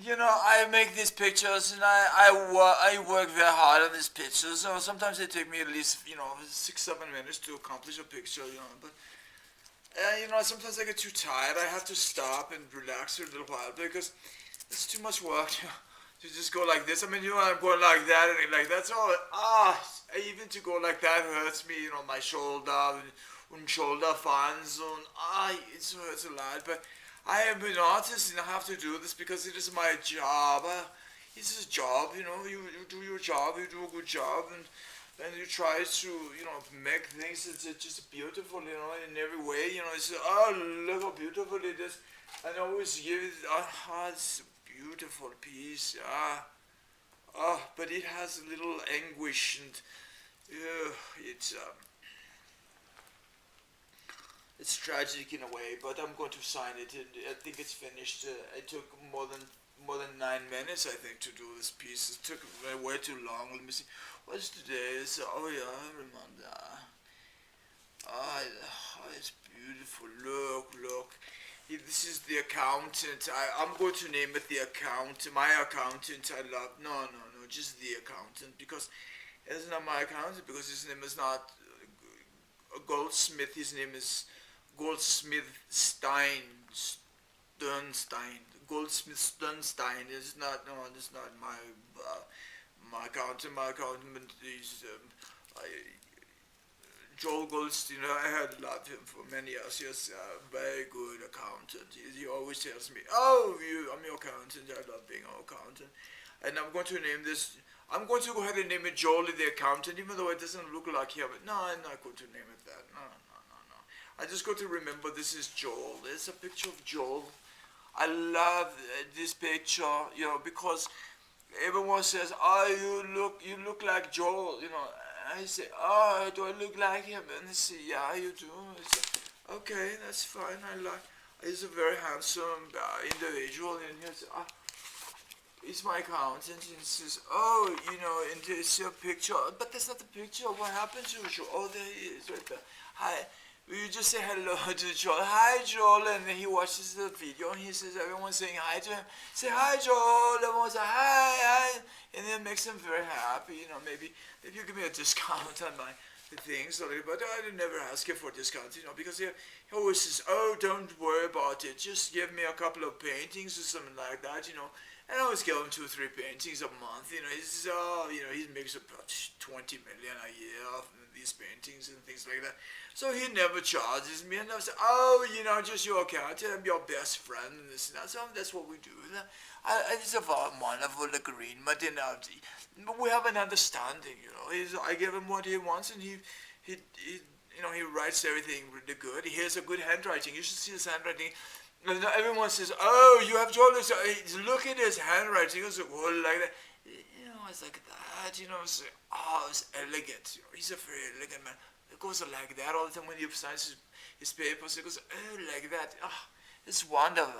I make these pictures and I work very hard on these pictures. So sometimes they take me at least 6 7 minutes to accomplish a picture. But sometimes I get too tired. I have to stop and relax for a little while because it's too much work to just go like this. I mean, I'm going like that and like that's all. Even to go like that hurts me. My shoulder and shoulder fans and it hurts a lot. But I am an artist and I have to do this because it is my job. It's a job. You do your job. You do a good job and you try to make things that's just beautiful in every way. It's look how beautiful it is and I always give it it's a beautiful piece. But it has a little anguish and it's tragic in a way, but I'm going to sign it and I think it's finished. It took more than 9 minutes, I think, to do this piece. It took way too long. Let me see. What's today? Oh yeah, I remember. It's beautiful. Look. This is the accountant. I'm going to name it the accountant. My accountant. I love. No. Just the accountant because it's not my accountant because his name is not a goldsmith. His name is Goldsmith Stein. Sternstein. Goldsmith Sternstein. It's not. No, it's not my accountant. My accountant is I, Joel Goldstein. I had loved him for many years. He's a very good accountant. He always tells me, "Oh, I'm your accountant. I love being an accountant." And I'm going to name this. I'm going to go ahead and name it Joel the accountant, even though it doesn't look like him. No, I'm not going to name it that. No. I just got to remember this is Joel. There's a picture of Joel. I love this picture, because everyone says, "Oh, you look like Joel." I say, "Oh, do I look like him?" And they say, "Yeah, you do." I say, "Okay, that's fine. I like." He's a very handsome individual, and he's my accountant. And he says, "Oh, and there's your picture, but that's not the picture. What happened to Joel? Oh, there he is, right there. Hi." You just say hello to Joel. Hi, Joel, and then he watches the video and he says everyone's saying hi to him. Say hi, Joel. Everyone say hi, and it makes him very happy. Maybe if you give me a discount on my things, but I never ask him for a discount. Because he always says, "Oh, don't worry about it. Just give me a couple of paintings or something like that." And I always give him 2 3 paintings a month. He says, he makes about 20 million a year of these paintings and things like that. So he never charges me, and I say, "Oh, just your account. I'm your best friend," and this and that. So that's what we do. It's a wonderful agreement, but we have an understanding. I give him what he wants, and he writes everything really good. He has a good handwriting. You should see his handwriting. And everyone says, "Oh, you have Jordan. Look at his handwriting." It's like, "Oh, like that." It's like that. It's elegant. He's a very elegant man. It goes like that all the time when he signs his papers. It goes, "Oh, like that." It's wonderful.